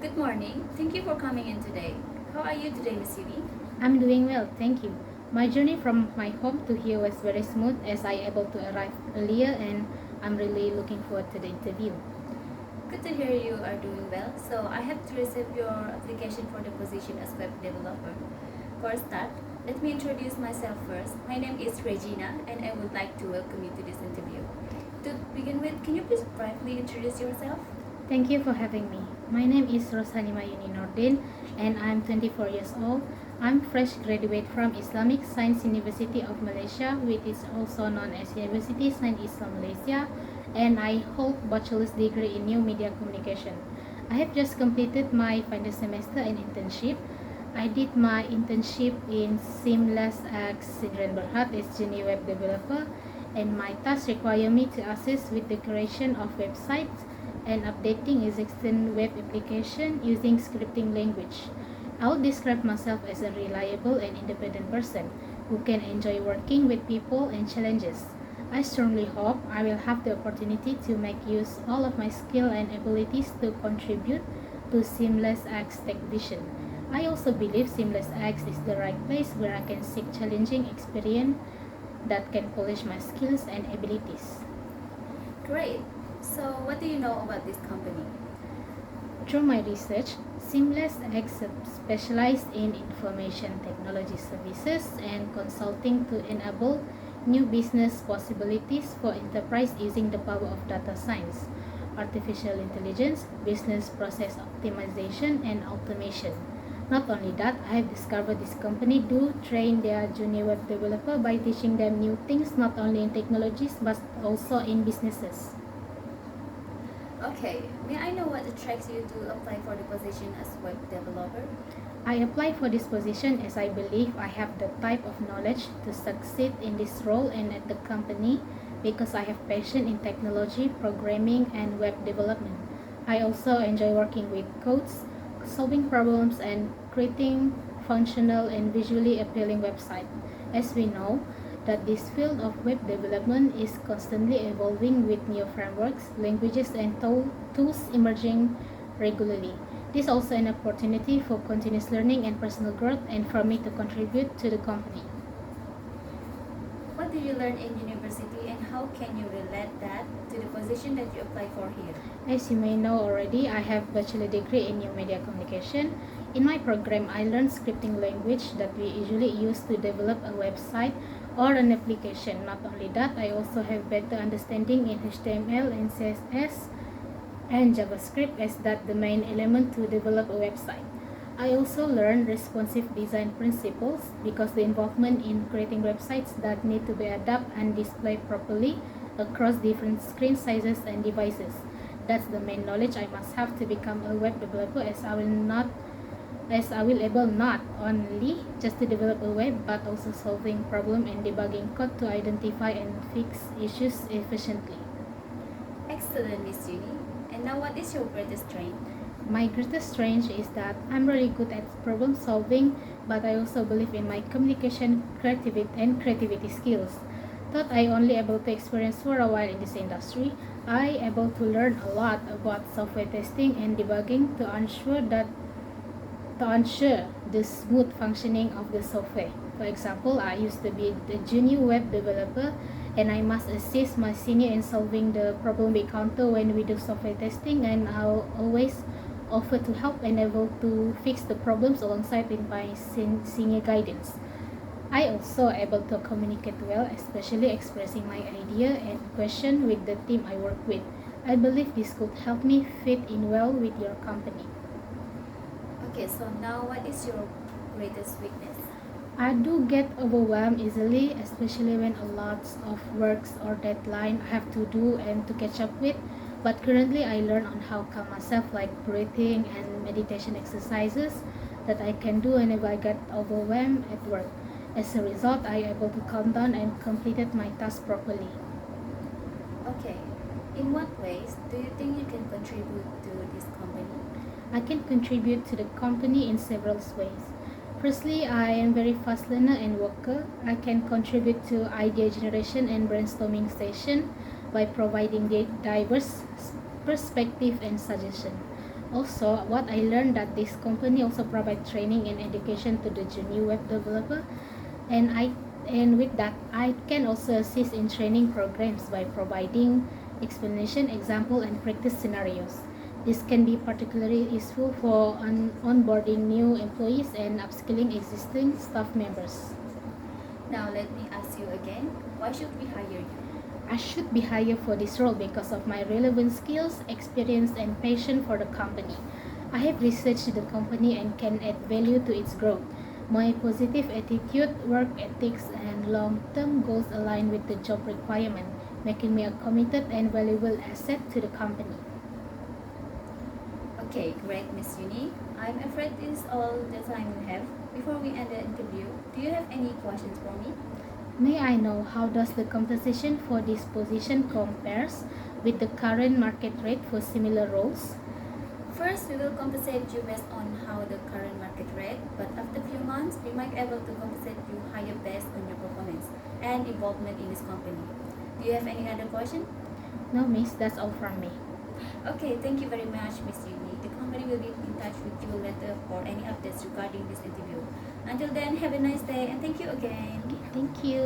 Good morning. Thank you for coming in today. How are you today, Miss Yuni? I'm doing well, thank you. My journey from my home to here was very smooth as I able to arrive earlier and I'm really looking forward to the interview. Good to hear you are doing well. So I have to receive your application for the position as web developer. For a start, let me introduce myself first. My name is Regina and I would like to welcome you to this interview. To begin with, can you please briefly introduce yourself? Thank you for having me. My name is Roshanimah Yuni Nordin and I'm 24 years old. I'm fresh graduate from Islamic Science University of Malaysia, which is also known as University Science Islam Malaysia, and I hold bachelor's degree in new media communication. I have just completed my final semester in internship. I did my internship in Seamless X Sidran Berhad as junior web developer, and my task require me to assist with the creation of websites and updating existing web application using scripting language. I would describe myself as a reliable and independent person who can enjoy working with people and challenges. I strongly hope I will have the opportunity to make use all of my skill and abilities to contribute to Seamless X Tech Vision. I also believe Seamless X is the right place where I can seek challenging experience that can polish my skills and abilities. Great. So what do you know about this company? Through my research, Seamless X specialized in information technology services and consulting to enable new business possibilities for enterprise using the power of data science, artificial intelligence, business process optimization, and automation. Not only that, I have discovered this company do train their junior web developer by teaching them new things not only in technologies but also in businesses. Okay, may I know what attracts you to apply for the position as web developer? I applied for this position as I believe I have the type of knowledge to succeed in this role and at the company because I have passion in technology, programming, and web development. I also enjoy working with codes, solving problems, and creating functional and visually appealing websites. As we know, that this field of web development is constantly evolving with new frameworks, languages, and tools emerging regularly. This is also an opportunity for continuous learning and personal growth and for me to contribute to the company. What do you learn in university and how can you relate that to the position that you apply for here? As you may know already, I have bachelor degree in new media communication. In my program, I learned scripting language that we usually use to develop a website or an application. Not only that, I also have better understanding in HTML and CSS and JavaScript as that the main element to develop a website. I also learned responsive design principles because the involvement in creating websites that need to be adapted and displayed properly across different screen sizes and devices. That's the main knowledge I must have to become a web developer as I will able not only just to develop a web but also solving problem and debugging code to identify and fix issues efficiently. Excellent, Miss Yuni. And now what is your greatest strength? My greatest strength is that I'm really good at problem solving, but I also believe in my communication, creativity skills. Thought I only able to experience for a while in this industry, I able to learn a lot about software testing and debugging to ensure the smooth functioning of the software. For example, I used to be the junior web developer and I must assist my senior in solving the problem we encounter when we do software testing, and I'll always offer to help and able to fix the problems alongside with my senior guidance. I also able to communicate well, especially expressing my idea and question with the team I work with. I believe this could help me fit in well with your company. Okay, so now what is your greatest weakness? I do get overwhelmed easily, especially when a lot of works or deadline I have to do and to catch up with. But currently, I learn on how calm myself, like breathing and meditation exercises that I can do whenever I get overwhelmed at work. As a result, I able to calm down and completed my task properly. Okay, in what ways do you think you can contribute to this company? I can contribute to the company in several ways. Firstly, I am very fast learner and worker. I can contribute to idea generation and brainstorming session by providing the diverse perspective and suggestion. Also, what I learned that this company also provide training and education to the junior web developer, and with that I can also assist in training programs by providing explanation, example, and practice scenarios. This can be particularly useful for onboarding new employees and upskilling existing staff members. Now let me ask you again, why should we hire you? I should be hired for this role because of my relevant skills, experience, and passion for the company. I have researched the company and can add value to its growth. My positive attitude, work ethics, and long term goals align with the job requirement, making me a committed and valuable asset to the company. Okay, great, Miss Yuni. I'm afraid this is all the time we have. Before we end the interview, do you have any questions for me? May I know how does the compensation for this position compares with the current market rate for similar roles? First, we will compensate you based on how the current market rate, but after few months, we might be able to compensate you higher based on your performance and involvement in this company. Do you have any other question? No, miss, that's all from me. Okay, thank you very much, Miss Yuni. The company will be in touch with you later for any updates regarding this interview. Until then, have a nice day and thank you again. Thank you.